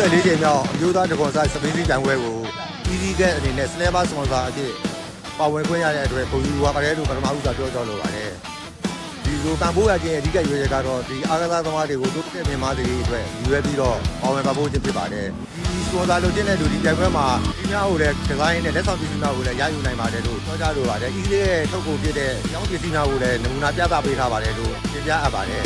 44ချိန်မြောက်အမျိုးသားတကွန်ဆိုင်စပင်းစီးပြိုင်ပွဲကို Easy Get အနေနဲ့ Sniper Sponsor အဖြစ်ပါဝင်ခွင့်ရတဲ့အတွက်ပုံယူပါကြတဲ့လို့ပထမဦးစွာပြောကြားလိုပါတယ်ဒီလိုပံ့ပိုးရခြင်းအဓိကရွေးရကတော့ဒီအားကစားသမားတွေကိုတိုးတက်မြင့်မားစေရေးအတွက်ရွေးပြီးတော့ပါဝင်ပံ့ပိုးခြင်းဖြစ်ပါတယ်ဒီ Sponsor လုပ်ခြင်းတဲ့လူဒီပြိုင်ပွဲမှာဒီများကိုလည်းဒီဇိုင်းနဲ့လက်ဆောင်ပစ္စည်းများကိုလည်းရယူနိုင်ပါတယ်လို့ပြောကြားလိုပါတယ် Easy ရဲ့ထုတ်ကုန်ဖြစ်တဲ့ကျောင်းပစ္စည်းများကိုလည်းနမူနာပြသပေးထားပါတယ်လို့ပြပြအပ်ပါတယ်